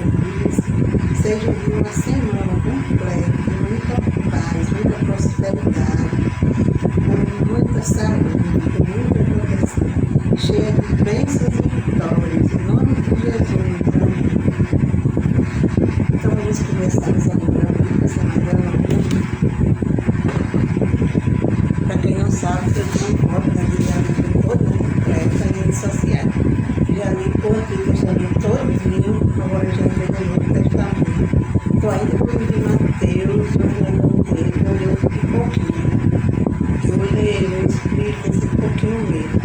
luz, seja uma semana completa, com muita paz, muita prosperidade, com muita saúde, com muita proteção, cheia de bênçãos e vitórias, em nome de Jesus, amém. Então vamos começar essa leitura, essa novela. Para quem não sabe, eu tenho um blog, né, que já li todo completa em redes sociais. Já li por aqui, eu já li todinho, agora já li no Novo Testamento. Estou ainda com o livro de Mateus, eu ainda não li, vou ler um pouquinho. Eu vou ler, eu explico esse pouquinho mesmo.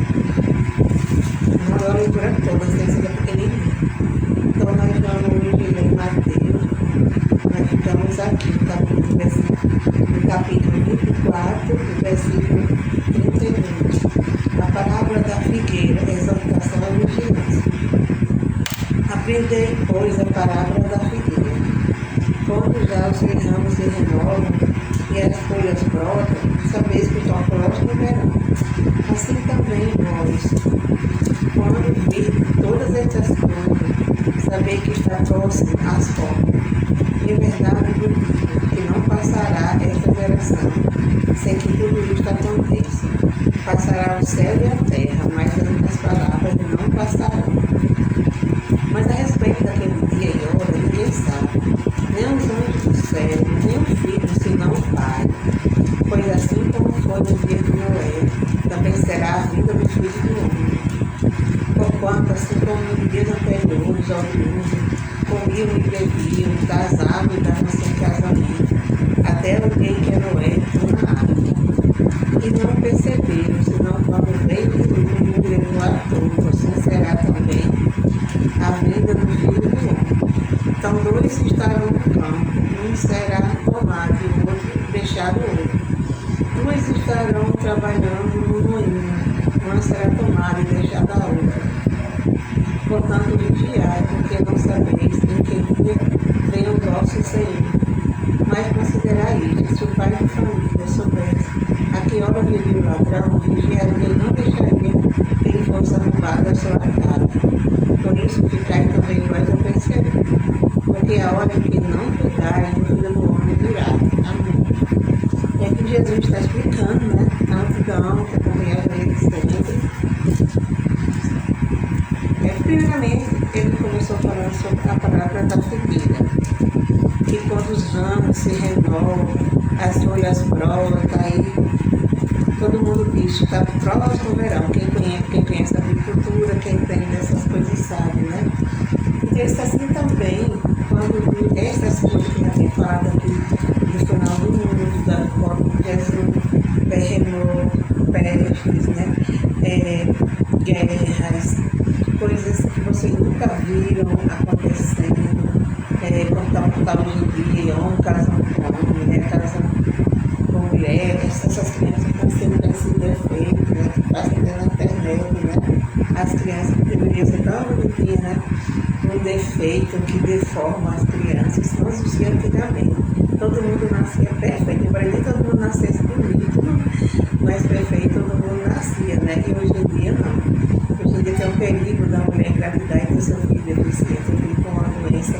Não é a leitura toda, tem que ser pequenininha. Então nós vamos ler Mateus, nós ficamos aqui no capítulo 24, versículo 31. A parábola da figueira, exortação à vigilância. Aprendei, pois, a parábola da figueira. Quando já os ramos se renovam e as folhas brotam, sabeis que estão próximo do verão. Assim também vós, quando virdes todas estas coisas, sabei que está próximo às portas. Em verdade vos digo que não passará esta geração sem que tudo isto aconteça. Passará o céu e a terra, mas as palavras não passarão. Mas a respeito daquele dia e hora, ninguém sabe, nem os anjos do céu, nem o Filho, senão o Pai. Pois assim como foi no dia de Noé, também será a vida do Filho do Homem. Porquanto, assim como nos dias anteriores ao dilúvio, comiam e bebiam, casavam e davam sem casamento, até o dia em que Noé entrou na arca. E não perceberam, senão quando veio o dilúvio e levou a todos, assim será também a vida do Filho do Homem. Então dois estarão no campo, um será tomado e o outro deixado outro. Duas estarão trabalhando no moinho, uma será tomada e deixada a outra. Portanto, vigiai, porque não sabeis em que dia vem o vosso Senhor. Mas considerai isto, se o pai de família soubesse a que hora viria o ladrão, vigiaria e não deixaria que ele fosse arrombado a sua casa. Por isso, ficai também vós apercebidos, porque a hora em que não cuidarem, o Filho do Homem virá. Amém. E aqui Jesus está explicando, né? Então, que acompanhava ele sempre. Primeiramente, ele começou falando sobre a palavra da figueira, que quando os ramos se renovam, as folhas brotam, aí todo mundo diz que está próximo ao verão. Quem conhece a agricultura, quem entende essas coisas sabe, né? E ele está assim também, quando essas coisas que nós temos falado aqui, do final do mundo, da morte de Jesus, terremoto, pestes, né? Guerras, coisas que vocês nunca viram acontecendo, como está hoje em dia, homem casando com homem, mulher casando com mulher, essas crianças que estão sendo esse defeito, né, que passam na internet, né, as crianças que deveriam ser tão bonitinhas, né, um defeito que deforma as crianças, não existia antigamente. Todo mundo nascia perfeito, embora nem todo mundo nascesse bonito, mas perfeito todo mundo nascia, né, e hoje em dia não. Hoje em dia tem um perigo da mulher engravidar e ter seu filho deficiente, seu filho com uma doença,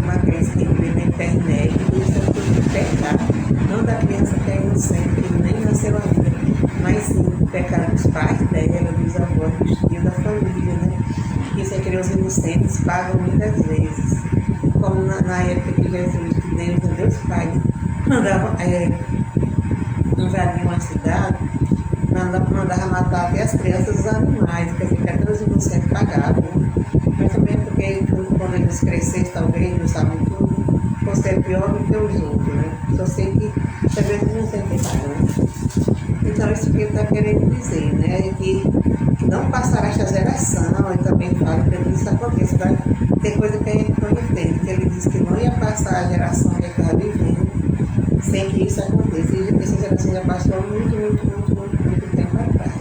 uma criança que vê na internet, isso é tudo pecado. Não da criança que é inocente, que nem nasceu ainda, mas sim o pecado dos pais dela, dos avós, dos tios, da família, né? Isso é que os inocentes pagam muitas vezes. Como na época que Jesus, que Deus Pai, mandava invadir uma cidade, mandava matar até as crianças e os animais, quer dizer, que até os inocentes pagavam. Mas também porque quando eles crescessem, talvez, não sabem tudo, fosse ser pior do que os outros, né? Só sei que talvez os inocentes pagam, né? Então isso que ele está querendo dizer, né? Que não passará esta geração, ele também fala que isso acontece, vai ter coisa que a gente não entende, que ele disse que não ia passar a geração que estava vivendo sem que isso aconteça. E essa geração já passou muito tempo atrás.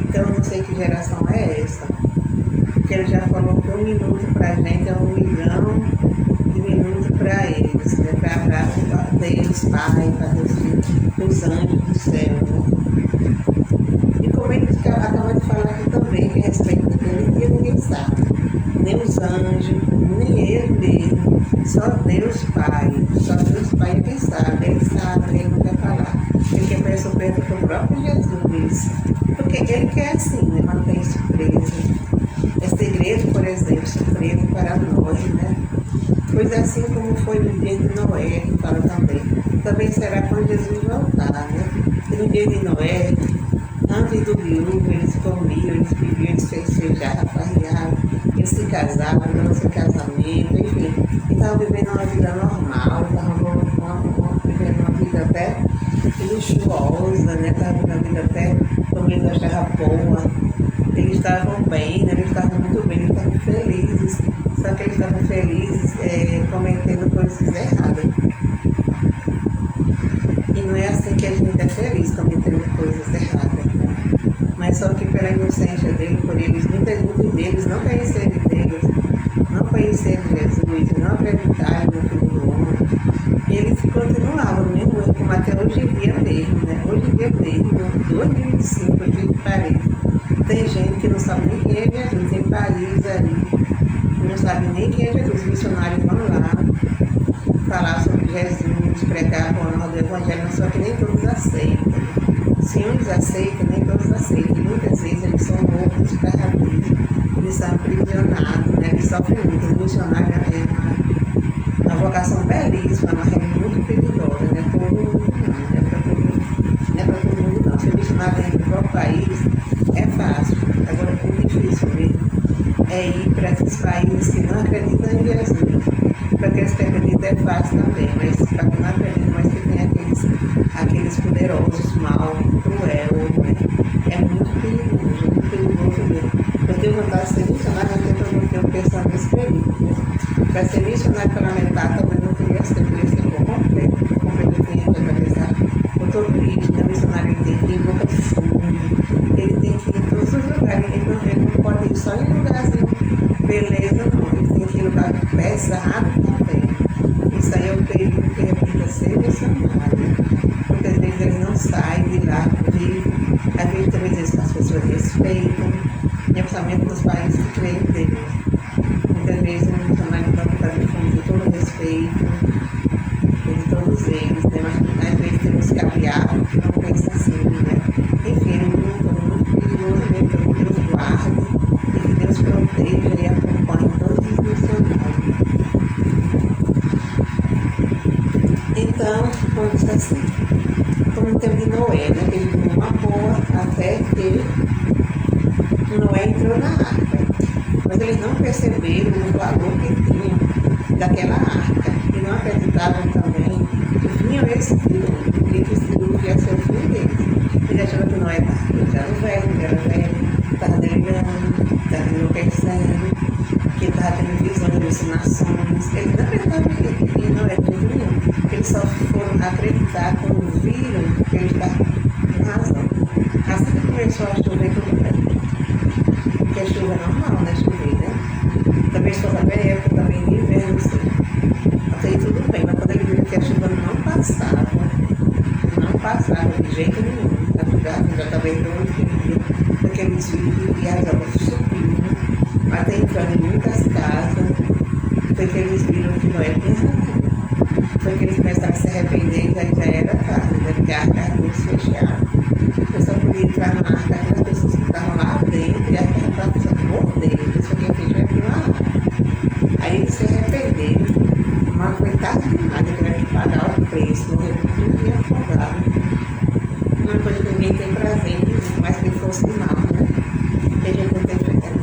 Então eu não sei que geração é essa, porque ele já falou que 1 minuto para a gente é 1 milhão de minutos para eles, né? Para Deus Pai, para Deus Filho, os anjos do céu, né? E como ele acabou de falar aqui também, que a respeito daquele dia ninguém sabe, nem os anjos, nem ele mesmo. Só Deus Pai. Só Deus Pai é quem sabe. Ele não quer falar. Ele quer pedir surpresa para o próprio Jesus. Porque ele quer assim, né? Manter surpresa. Esse segredo, por exemplo, surpresa para nós, né? Pois assim como foi no dia de Noé, que fala também. Também será quando Jesus voltar, né? E no dia de Noé, antes do dilúvio, eles comiam, eles bebiam, eles festejavam, farreavam, eles se casavam, davam seu casamento, enfim. E estavam vivendo uma vida normal, estavam vivendo uma vida até luxuosa, né? Estavam vivendo uma vida até comendo a terra boa. Eles estavam bem, né? Eles estavam muito bem, eles estavam felizes. Só que eles estavam felizes cometendo coisas erradas. E não é assim que a gente é feliz cometendo coisas erradas. Mas só que pela inocência dele, por eles, muitos deles não conhecerem Deus, não conhecerem Jesus, não acreditarem no Filho do Homem, eles continuavam no mesmo erro, como até hoje em dia mesmo, né? Hoje em dia mesmo, em 2025, aqui em Paris, tem gente que não sabe nem quem é Jesus, em Paris ali, não sabe nem quem é Jesus. Os missionários vão lá falar sobre Jesus, pregar com a do Evangelho, só que nem todos aceitam. Se uns aceitam, nem todos aceitam. E muitas vezes eles são mortos, ferradores, eles são aprisionados, né? Eles sofrem muito. Os missionários é uma vocação belíssima, uma rede muito perigosa, né? Todo mundo não é para todo mundo não. Ser missionário dentro do próprio país é fácil, agora é muito difícil mesmo. É ir para esses países que não acreditam em Jesus. Para aqueles que acreditam é fácil também, mas para quem não acredita, mas que tem aqueles poderosos, mal, cruel, né? É muito perigoso mesmo. Eu tenho vontade de ser missionário, mas eu tenho pensado nesse período. Né? Para ser missionário parlamentar também não queria ser por completo eu tenho que atravessar por todo isso, né? O missionário ele tem que ir em boca de fundo, ele tem que ir em todos os lugares, ele não pode ir só em um lugarzinho, beleza, não, ele tem que ir em lugar pesado também. Isso aí é o período que representa ser missionário. Muitas vezes ele não sai de lá, vive, às vezes também as pessoas respeitam, principalmente nos países que creem em Deus. Muitas vezes o missionário está de fundo de todo respeito, de todos eles, né? Mas às vezes temos que aviar, que não pensa assim, né? Enfim, é muito perigoso mesmo, que Deus guarde e que Deus proteja e acompanhe todos os missionários. Então, vamos dizer assim, como no tempo de Noé, né? Que ele viveu uma boa até que Noé entrou na arca. Mas eles não perceberam o valor que tinha daquela arca. E não acreditavam também que vinha esse dilúvio, e que esse dilúvio ia ser o fim deles. Eles achavam que Noé era velho, estava delirando, estava enlouquecendo, que estava tendo visões de alucinações. Eles não acreditavam que Noé de jeito nenhum. Eles só foram acreditar quando viram que ele estava com razão. Assim que começou a chover, tudo bem. Porque a chuva é normal, né? Chover, né? Também se fosse até época também de inverno, sim. Até aí tudo bem, mas quando ele viu que a chuva não passava de jeito nenhum. A chuva já estava entrando porque eles viram que as águas subindo, até entrando em muitas casas, foi que eles viram que Noé tinha razão. Foi que eles começaram a se arrepender e aí já era tarde, né? Porque a arca era muito fechada. Eu só podia entrar na arca aquelas pessoas que estavam lá dentro e a arca estava precisando morder. Isso foi quem fez vai vir lá. Aí eles se arrependeram, mas foi tarde demais, ele tiveram que pagar o preço, morrer tudo e afogado. Uma coisa que ninguém tem prazer em dizer, mas que fosse mal, né? Porque a gente não tem,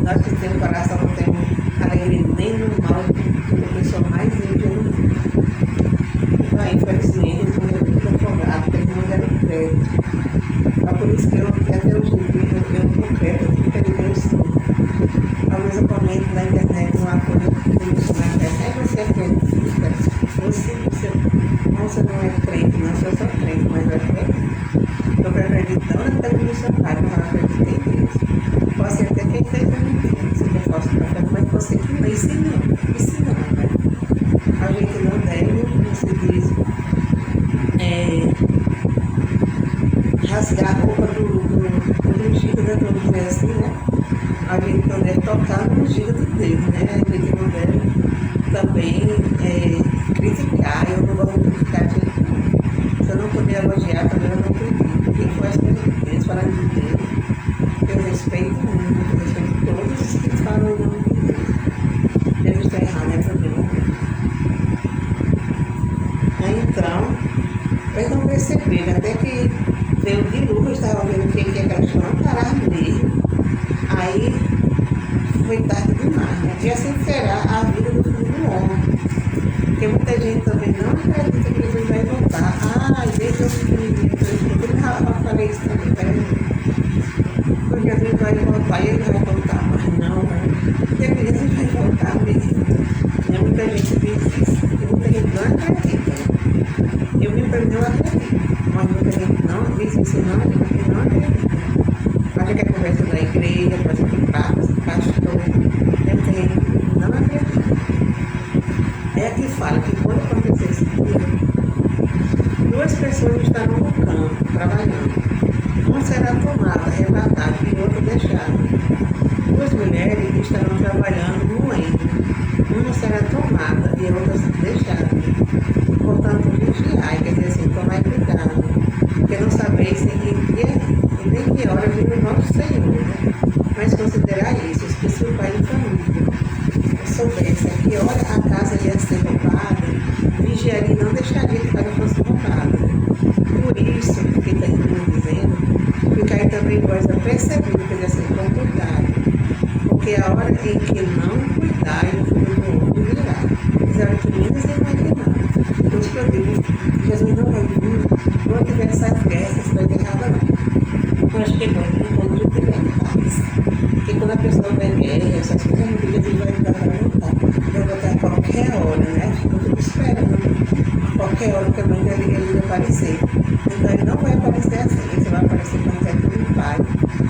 nós que temos coração não temos alegria nem no mal, porque a pessoa mais ímpia no mundo. Então, infelizmente, eles morreram tudo afogado, porque eles não deram crédito. Mas por isso que até hoje em dia eu não creio que Deus sim. Talvez eu comente na internet uma coisa que eu disse na internet, você acredita, você não é crente, não, eu sou crente, mas eu acredito. Eu acredito não na pele missionária, mas eu acredito em Deus. Pode ser até quem esteja mentindo, seja falso profeta, mas você que não, isso não, né? A gente não deve, como se diz, rasgar a roupa do ungido, né? Vamos dizer assim, né? A gente não deve tocar no ungido de Deus, né? A gente não deve também criticar. Eu não gosto de criticar de jeito nenhum. Se eu não puder elogiar, também eu não critico. Quem for as coisas de Deus, falando de Deus, eu respeito muito, eu respeito todos os que falam em nome de Deus. Deus está errado, né? Também. Aí então, eles não perceberam, até que veio o dilúvio, estava vendo que aquelas não pararam mesmo. Aí foi tarde demais, né? E assim será a vida do filho do homem. Porque muita gente também não acredita que Jesus vai voltar. Ah, desde eu pequenininho, eu já falei isso também, peraí. Porque Jesus vai voltar e ele vai voltar, mas não, né? Porque Jesus vai voltar mesmo. E muita gente diz isso, e muita gente não acredita. Eu me perdi, eu acredito. Mas muita gente não diz isso, não, porque não acredita. Acha que é conversa da igreja, conversa de pastor, muita gente não acredita. É aqui fala que quando acontecer esse dia, duas pessoas estarão no campo, trabalhando. Uma será tomada, arrebatada e outra deixada. Duas mulheres estarão trabalhando no moendo. Uma será tomada e a outra deixada. Portanto, vigiai, quer dizer assim, tomai cuidado, porque não sabeis em que dia e nem que hora vive o nosso Senhor, né? Mas considerai isso, os que são pai e família. Se soubesse a que hora a casa ia ser roubada, vigiaria e não deixaria que ela fosse roubada. Por isso, que está dizendo, ficai também vós apercebidos, quer dizer assim, com cuidado, porque a hora em que não cuidai, o filho do homem virá. Fizeram que menos imaginar. Por isso que eu digo, Jesus não vai vir quando tiver essas guerras, vai ter nada não. Eu acho que vai vir quando já tiver em paz. Porque quando a pessoa vai guerra, essas coisas não diga que vai voltar. Vai voltar a qualquer hora, né? Fico tudo esperando. A qualquer hora também ele vai aparecer. Então ele não vai aparecer assim, ele vai aparecer quando é tudo em paz.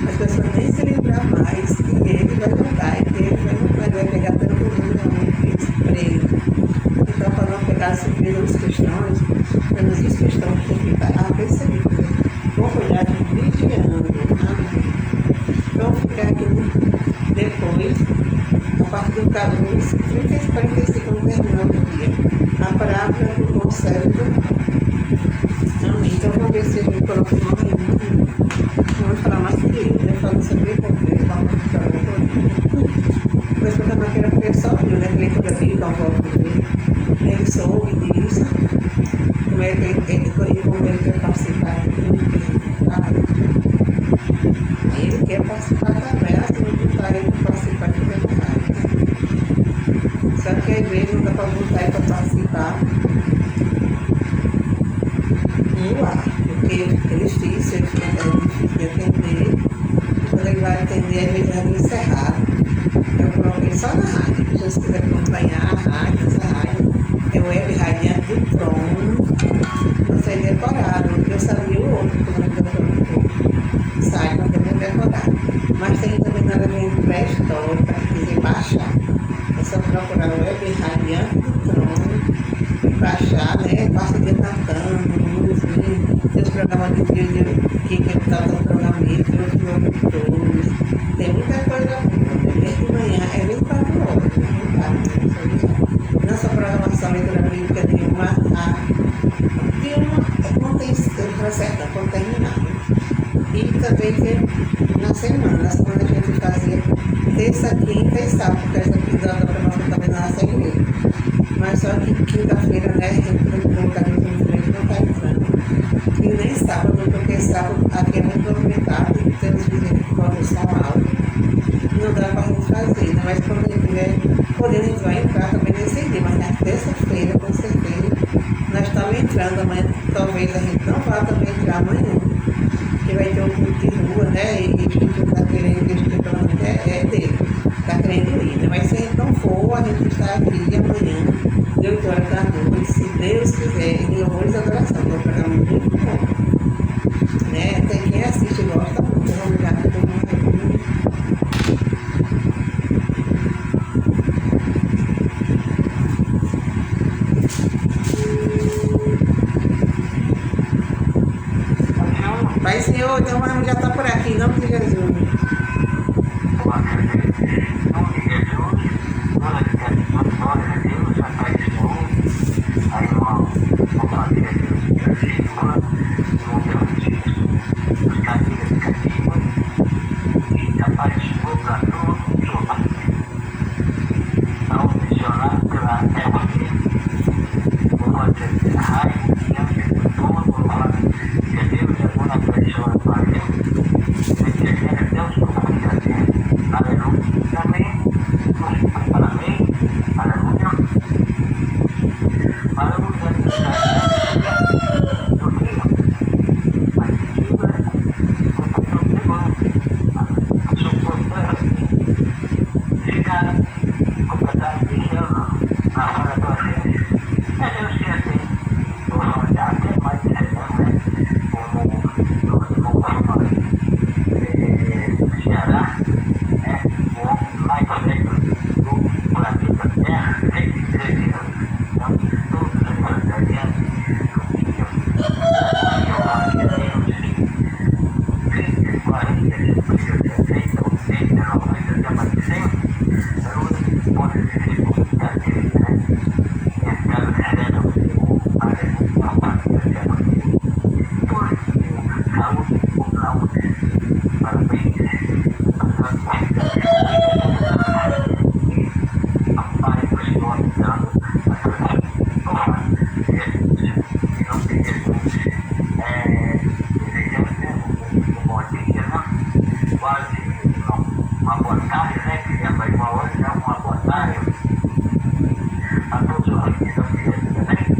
As pessoas nem se lembrar mais que ele vai voltar, e que ele vai pegar todo mundo realmente preso. Então, para não pegar surpresa os cristãos, pelo menos os cristãos têm que estar apercebidos, com cuidado, vigiando. Vamos ficar aqui depois, a partir do capítulo 30 e 45, no terminal do dia, a parábola do conselho do mal. Amém. Então, vamos ver se a gente coloca o nome aí. Vamos falar mais que ele, né? Falando sobre o poder, falando sobre o poder. Depois, quando a maquina foi só viu, né? Leitura da Bíblia, um voto dele. Ele soube disso, como é que ele quer participar aí ele quer participar também, assim não botar ele para participar de verdade. Só que às vezes não dá para botar ele para participar no ar, porque é difícil, é difícil de atender, e quando ele vai atender, às vezes é encerrado. Eu coloquei só na rádio, se você quiser acompanhar a rádio, essa rádio é Web Radiante do Trono, não sei decorado, eu sabia o outro, que não decorou, sai, não tem decorado. Mas tem também na legenda pré-histórica, para quiser baixar. É só procurar Web Radiante do Trono, baixar, né? Passa o dia cantando, música, seus programas de vídeo que ele está dando programamento, outros locutores. Tem muita coisa boa, desde de manhã, é 24 horas, nossa programação leitura bíblica de uma não tem certa, quando terminar. E também tem na semana a gente fazia terça, quinta e sábado, porque essa aqui da programação também na nossa igreja. Mas só que quinta-feira, né, a gente não colocar não está entrando. E nem sábado, porque sábado aqui é muito movimentado, e tem os vídeos que podem som alto. Não dá para a gente fazer, né? Mas quando a gente tiver podendo, a gente vai entrar também nesse dia, mas na terça-feira, com certeza, nós estamos entrando amanhã, talvez a gente não vá também entrar amanhã, porque vai ter um culto de rua, né? E a gente está querendo, que a gente pelo menos é dele, está querendo ir, né? Mas se a gente não for, a gente está aqui amanhã, 8 horas da noite, se Deus quiser, em louvores e adoração, é um programa muito bom, né? Tem quem assiste e gosta muito, vamos ligar para todo mundo. Pai, Senhor, então já está por aqui, em nome de Jesus.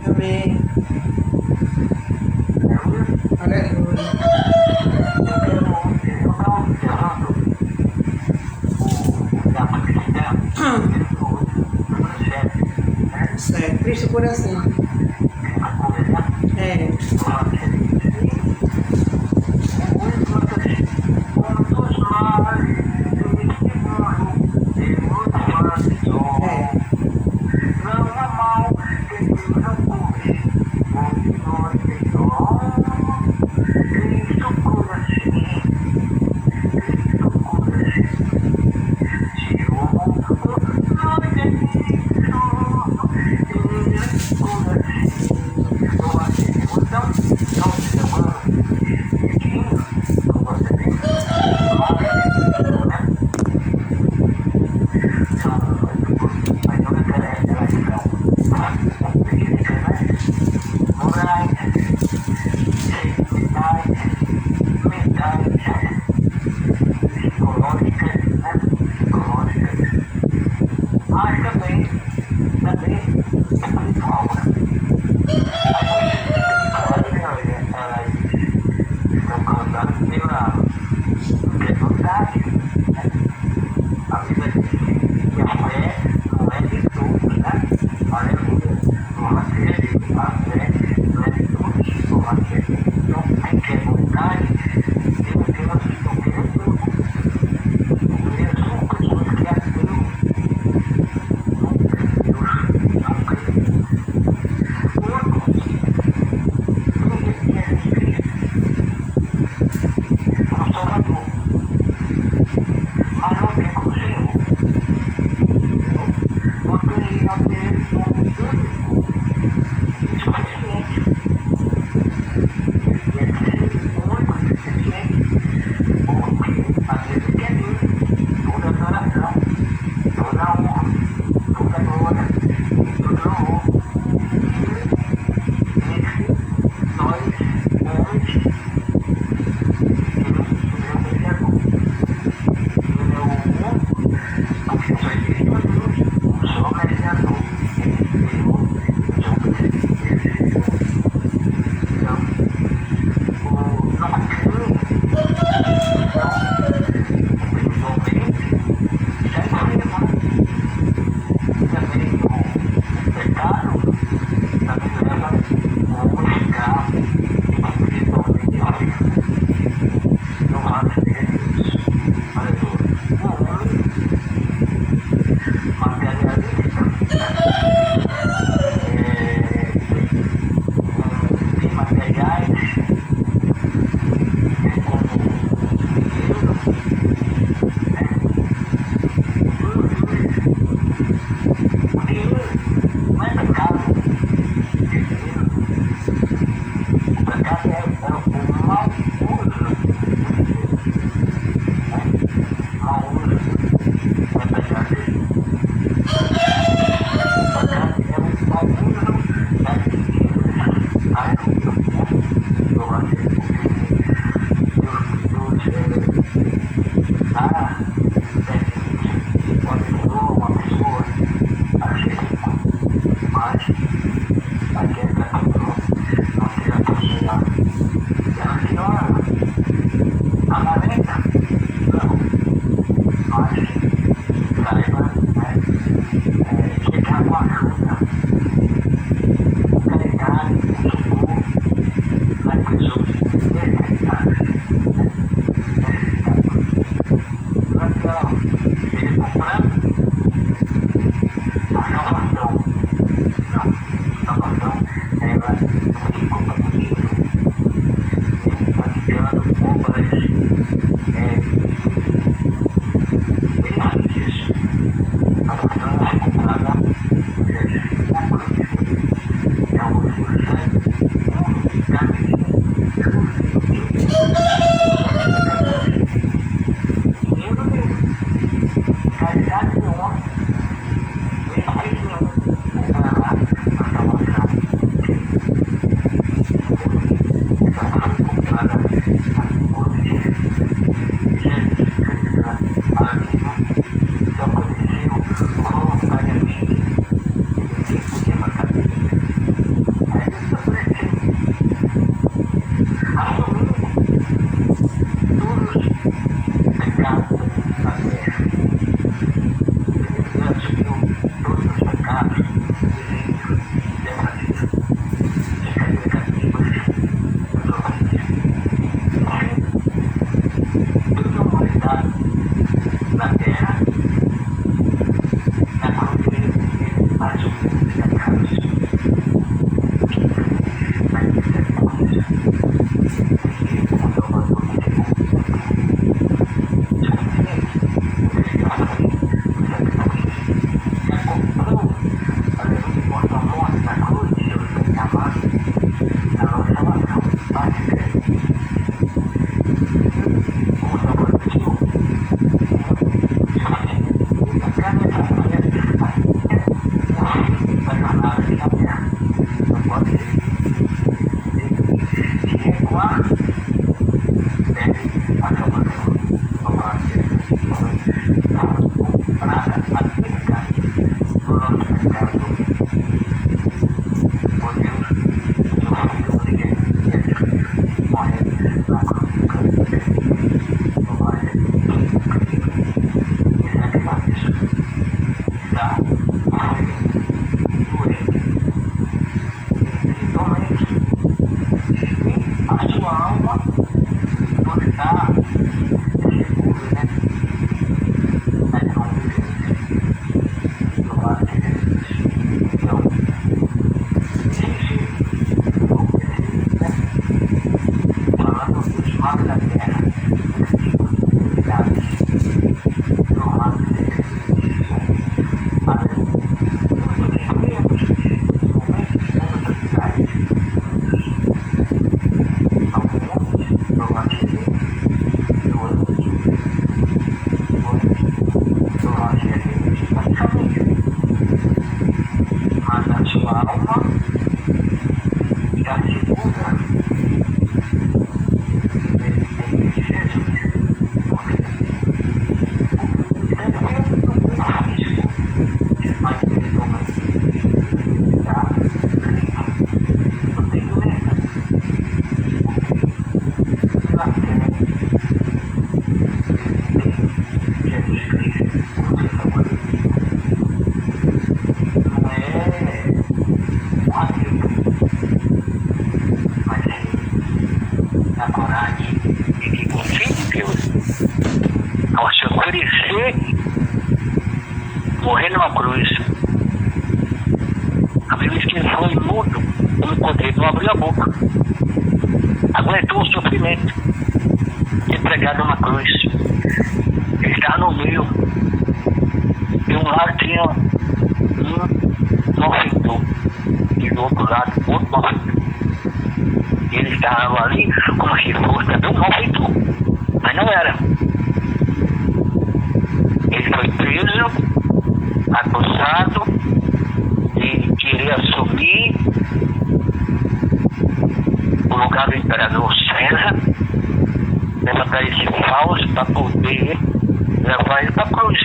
Amém. Aleluia. Certo, Cristo coração. É. morrer numa cruz. A Bíblia diz que ele foi mudo, enquanto ele não abriu a boca. Aguentou o sofrimento de pregar numa cruz. Ele estava no meio. E um lado tinha um malfeitor. lado outro malfeitor. Ele estava ali como se fosse também um malfeitor, mas não era. Ele foi preso, acusado de querer assumir o lugar do imperador César, levantar esse falso para poder levar ele para a cruz.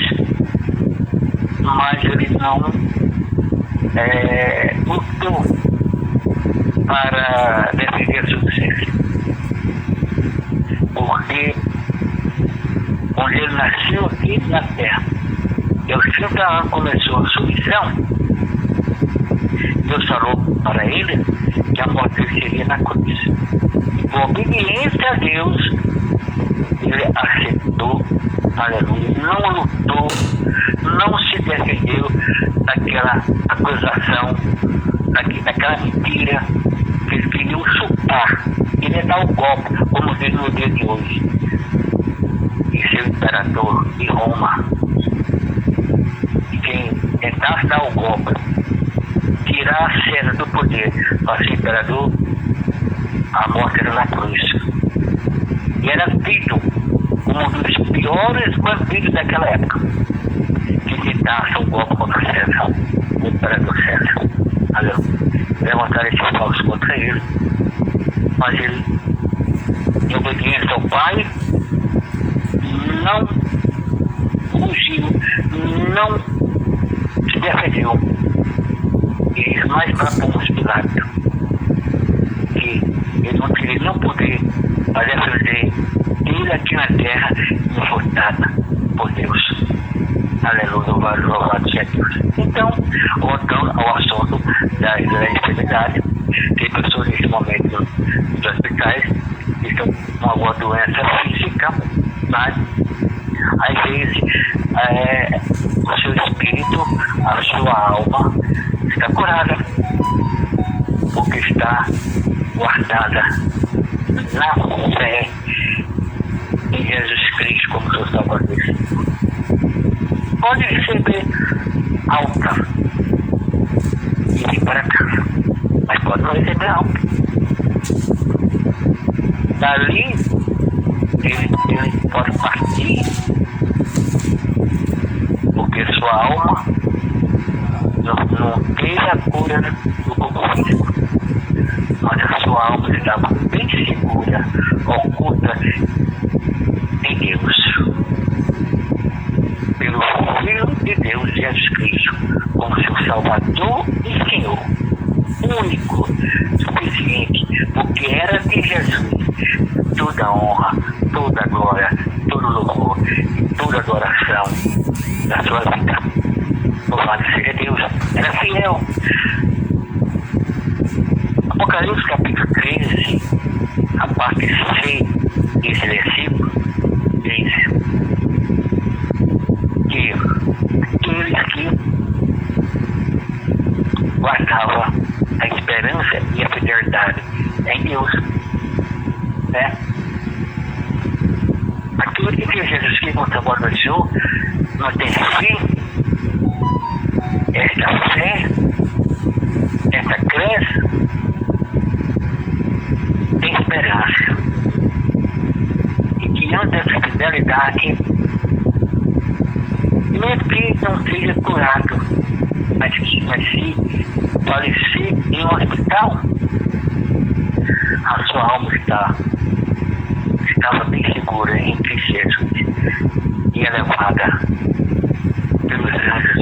Mas ele não lutou para defender a sucesso. Porque quando ele nasceu aqui na Terra, e aos 30 anos começou a sua missão, Deus falou para ele que a morte dele seria na cruz. E por obediência a Deus, ele aceitou, aleluia, não lutou, não se defendeu daquela acusação, daquela mentira que eles queriam chutar, queria dar o golpe, como diz no dia de hoje. E seu imperador de Roma, quem tentasse dar o golpe, tirar a César do poder para ser imperador, a morte era na cruz. E era tido como um dos piores bandidos daquela época, que tentasse um golpe contra César, o imperador César. Levantaram esse falso contra ele, mas ele, em obediência ao Pai, não fugiu, não se defendeu. E diz mais para Pôncio Pilatos que ele não teria nenhum poder para defender ele aqui na terra, não foi dada por Deus. Aleluia, louvado seja Deus. Então, voltando ao assunto da enfermidade, tem pessoas nesse momento nos hospitais que estão com alguma doença física, mas às vezes o seu espírito, a sua alma está curada, porque está guardada na fé em Jesus Cristo como seu Salvador. Pode receber alta e vir para casa, mas pode não receber alta. Dali ele pode partir, porque sua alma não teve a cura do corpo físico, mas a sua alma estava bem segura, oculta em Deus, pelo Filho de Deus, Jesus Cristo, como seu Salvador e Senhor, único, suficiente, porque era de Jesus toda honra, toda glória, todo louvor, toda adoração da sua vida. Louvado seja Deus, era fiel. Apocalipse capítulo 13, a parte C desse versículo, diz que aqueles que guardavam a esperança e a fidelidade em Deus, né? Aquilo que fez Jesus Cristo contra a morte do Senhor, não tem fim, esta fé, esta crença, tem esperança. E diante dessa fidelidade, mesmo que não seja curado, mas se falecer em um hospital, a sua alma estava bem segura em Cristo Jesus e é levada pelos anjos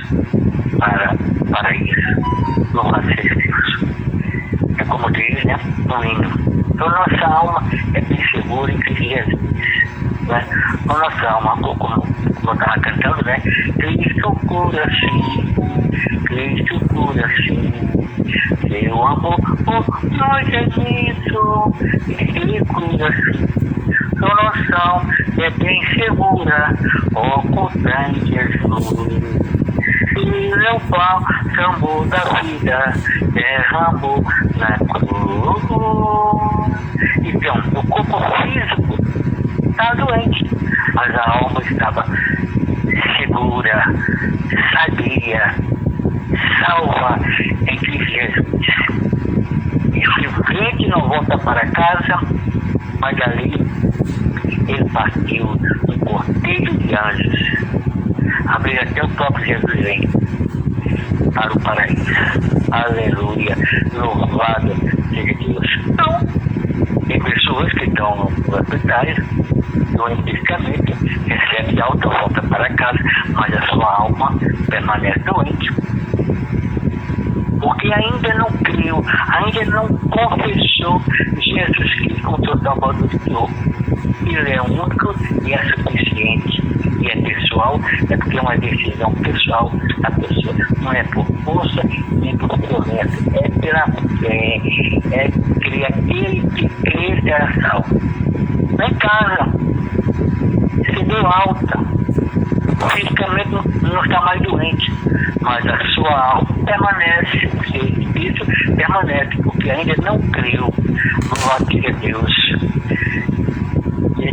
para isso. Louvado seja Deus. É como diz, né? No hino. Então nossa alma é bem segura em Cristo Jesus. Né? A nossa alma, como eu estava cantando, né? Cristo cura sim, Cristo cura sim. Seu amor por nós é isso, Ele cura sim. Sua nossa alma é bem segura, oculta em Jesus. Ele é o bálsamo da vida, derramou na cruz. Então, o corpo físico está doente, mas a alma estava segura, sadia, salva em Cristo Jesus. volta para casa, mas ali ele partiu um cortejo de anjos. Às vezes até o próprio Jesus vem para o paraíso. Aleluia, louvado seja Deus. Então, tem pessoas que estão no hospitais, doentisticamente, recebem alta, volta para casa, mas a sua alma permanece doente. Porque ainda não creu, ainda não confessou Jesus Cristo como seu Salvador e Senhor. Ele é único e é suficiente. E é pessoal, é porque é uma decisão pessoal da pessoa. Não é por força, nem por violência. É pela fé. É crer. Aquele que crê será salvo. Em casa, se deu alta. Fisicamente não está mais doente, mas a sua alma permanece, o seu espírito permanece, porque ainda não creu no voto de Deus.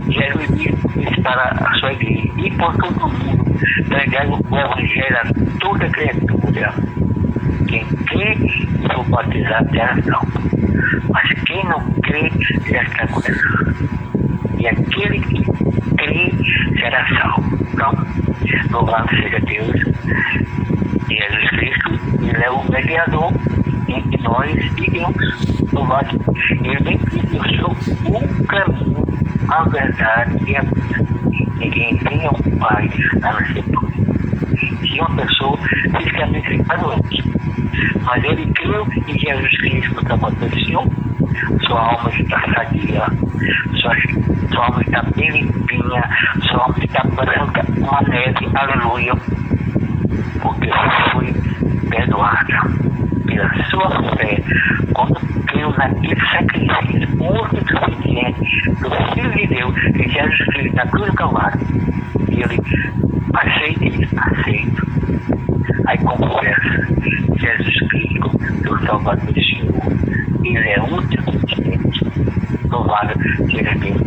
Jesus disse para a sua igreja e por todo mundo, pregar o evangelho a toda criatura. Quem crê e for batizado será salvo, mas quem não crê já está condenado. E aquele que crê será salvo. Então, louvado seja Deus. Jesus Cristo, ele é o mediador entre nós e Deus. Louvado. Ele vem que eu sou o caminho, a verdade e a vida. Ninguém tem um Pai a não ser por mim. Se uma pessoa fisicamente está doente, mas ele creu em Jesus Cristo no Salvador do Senhor, sua alma está sadia, sua alma está bem limpinha, sua alma está branca, uma neve, aleluia, porque foi perdoada pela sua fé, quando creu naquele sacrifício muito suficiente do Filho de Deus, que Jesus Cristo na cruz do Calvário, e ele aceito, aí confessa Jesus Cristo, seu Salvador e Senhor, ele é único e suficiente, louvado seja Deus.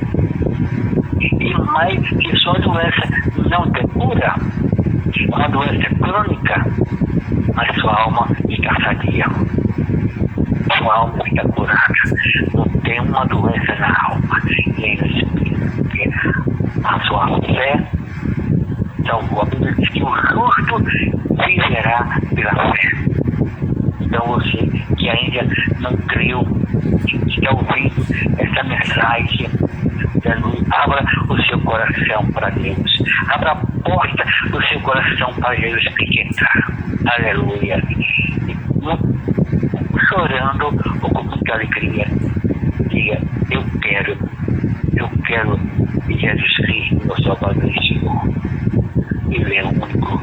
E mais que sua doença não tem cura, uma doença crônica, mas sua alma está sadia, sua alma está curada, não tem uma doença na alma, nem no espírito, porque a sua fé salvou. A Bíblia diz que o justo viverá pela fé. Então você que ainda não creu, está ouvindo essa mensagem, abra o seu coração para Deus. Abra a porta do seu coração para Jesus entrar. Aleluia. E chorando ou com muita alegria, diga, eu quero Jesus Cristo, meu Salvador e Senhor. Ele é único,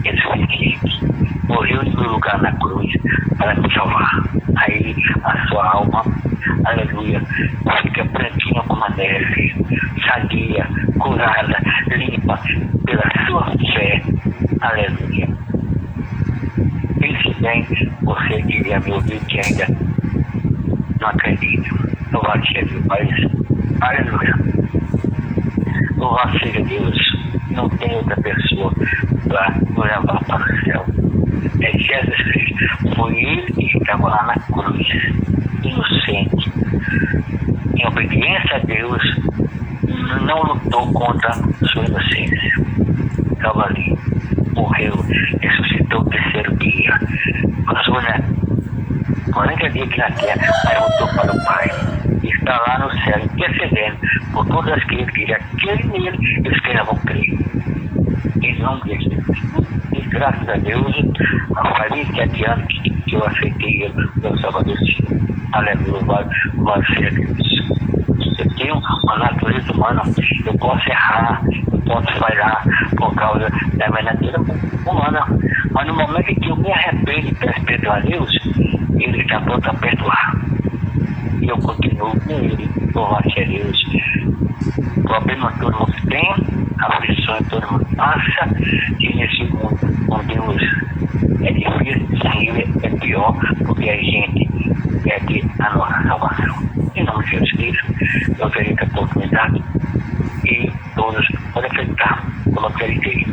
é suficiente. Morreu em meu lugar na cruz para me salvar. Aí a sua alma, aleluia, fica branquinha como a neve, sadia, curada, limpa pela sua fé. Aleluia. Pense bem, você queria me ouvir que ainda não acredita. Louvado seja Deus. Aleluia. Louvado seja Deus. Não tem outra pessoa para nos levar para o céu. É Jesus Cristo. Foi ele que estava lá na cruz, inocente, em obediência a Deus, não lutou contra sua inocência. Estava ali, morreu, ressuscitou o terceiro dia, passou 40 dias aqui na terra, mas voltou para o Pai. Está lá no céu, intercedendo por todos aqueles que já querem nele e os que ainda vão crer. Em nome de Jesus. E graças a Deus, faz 27 anos que eu aceitei ele, meu Salvador. Aleluia, louvado seja Deus. Eu tenho uma natureza humana, eu posso errar, eu posso falhar por causa da minha natureza humana, mas no momento em que eu me arrependo e peço perdão a Deus, ele está pronto a perdoar. E eu continuo com ele, louvado seja Deus. Problema todo mundo tem, aflição todo mundo passa, e nesse mundo com Deus é difícil, sem ele é pior, porque a gente perde a nossa salvação. Em nome de Jesus Cristo, eu quero ter a oportunidade e todos podem acreditar, como acreditei,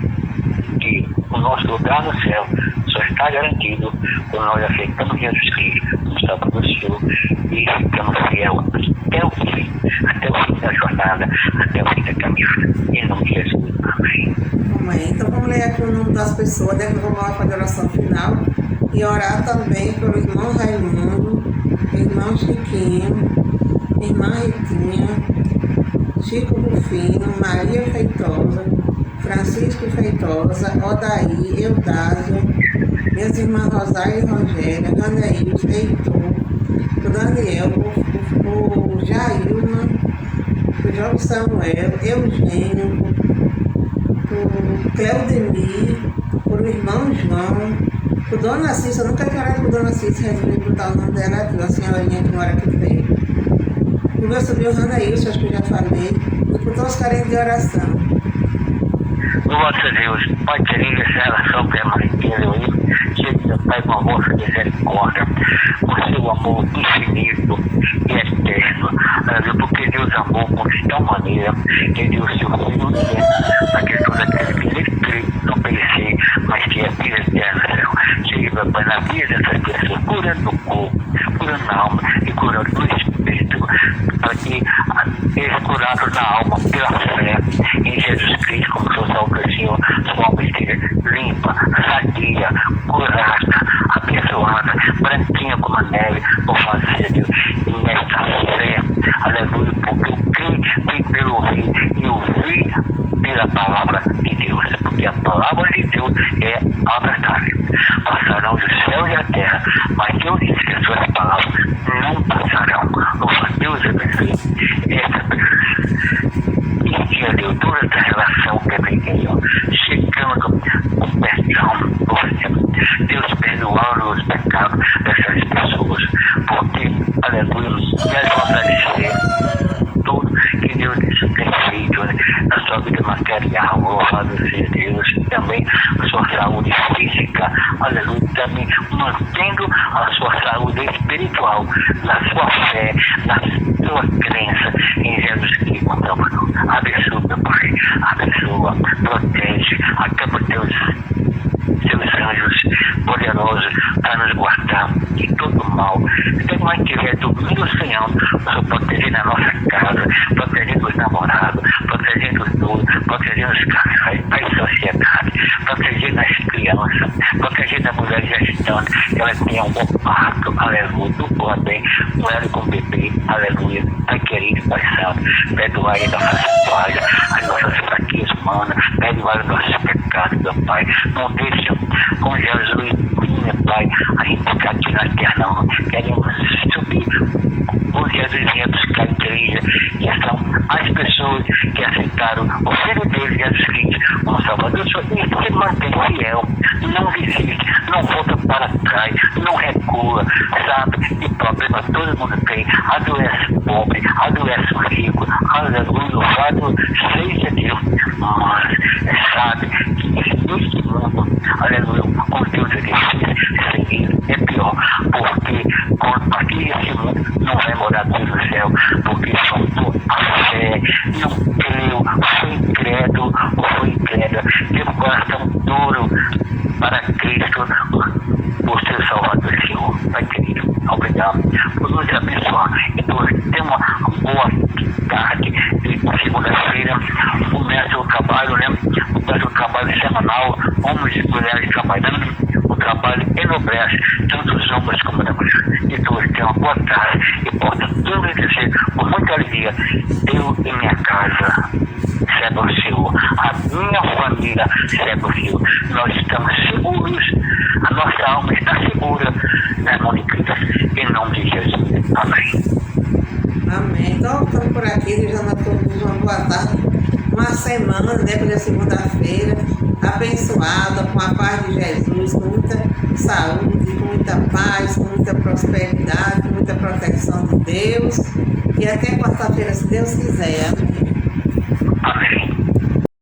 que o nosso lugar no céu só está garantido quando nós aceitamos Jesus Cristo como Salvador do Senhor e ficamos fiel até o fim da jornada, até o fim da caminhada. Em nome de Jesus. Amém. Amém. Então vamos ler aqui o nome das pessoas, depois vamos fazer a oração final e orar também pelo irmão Raimundo, irmão Chiquinho, irmã Ritinha, Chico Rufino, Maria Feitosa, Francisco Feitosa, Odaí, Eudásio, minhas irmãs Rosário e Rogéria, Aneilson, Heitor, o Daniel, o Jailma, o João Samuel, Eugênio, o Cleudemir, o irmão João, o Dona Cícia, eu nunca tinha orado com Dona Cícia, resolvi botar o nome dela aqui, a senhorinha que mora aqui perto. O meu sobrinho Ranaílson, acho que eu já falei, e por todos carentes de oração. Glória a Deus, Pai querido, essa relação permanente, Elohim, cheio de Pai com a vossa misericórdia, com seu amor infinito e eterno, porque Deus amou com de tal maneira que deu o seu Filho unido, para que todo aquele que nele crê não perecer, mas tenha vida eterna, Senhor. Chegue, Pai, na vida dessas pessoas, curando o corpo, curando a alma e curando o espírito, para que eles curados na alma pela fé em Jesus Cristo, como seu Salvador, Senhor, sua alma esteja limpa, sadia, curada, abençoada, branquinha como a neve, por fazer, Deus, e nesta fé, aleluia, porque o quem vem pelo ouvir e ouvir pela palavra de Deus, porque a palavra de Deus é a verdade. Passarão os céus e a terra, mas Deus disse que as suas palavras não passarão. Louva Deus, abençoe e Deus, toda essa relação que é chegando com perdão, Deus perdoando os pecados dessas pessoas, porque, aleluia, quer fortalecer tudo que Deus tem feito, né, na sua vida material, louvado seja Deus, também a sua saúde física, aleluia, também mantendo a sua saúde espiritual, na sua fé, na sua crença em Jesus Cristo, Salvador. Abençoa, meu Pai, abençoa, protege, acaba seus anjos poderosos para nos guardar de todo mal. Se nós estiver dormindo sonhando, o Senhor proteger na nossa casa, protegendo os namorados, protegendo tudo, protegendo os casais, a sociedade, protegendo as crianças, protegendo a mulher gestante, que ela tenha um bom parto, aleluia, tudo corra bem, com ela e com o bebê, aleluia. Pai querido, Pai santo, perdoai as nossas falhas, as nossas fraquezas humanas, perdoai os nossos pecados, meu Pai. Não deixa com Jesus, meu Pai, a gente ficar aqui na terra, não. Queremos subir com Jesus e buscar a igreja, que são as pessoas que aceitaram o Filho dele, Jesus Cristo, como Salvador, e se mantém fiel, não desiste, não volta para trás, não recua, sabe? E problema todo mundo tem, adoece o pobre, adoece o rico, aleluia, louvado seja Deus, mas sabe que neste mundo, aleluia, com Deus é difícil seguir, é pior, porque aqui esse mundo não vai morar no céu, porque faltou a fé, não creu, foi incrédulo, foi incrédula, teve um coração duro para Cristo, o seu Salvador, Senhor. Pai querido, obrigado por nos abençoar e por ter uma boa tarde de segunda-feira. Começa o trabalho, né? Começa o trabalho semanal, homens e mulheres trabalhando, o trabalho enobrece tanto os homens como as mulheres. E todos tenham uma boa tarde e possam todos dizer com muita alegria: eu e minha casa serve ao Senhor, a minha família serve ao Senhor. Nós estamos seguros, a nossa alma está segura na mão de Cristo, em nome de Jesus. Amém. Amém. Então, estamos por aqui, desejando a todos uma boa tarde, uma semana, depois da segunda-feira, abençoada, com a paz de Jesus, com muita saúde, com muita paz, com muita prosperidade, com muita proteção de Deus. E até quarta-feira, se Deus quiser. Amém. Amém.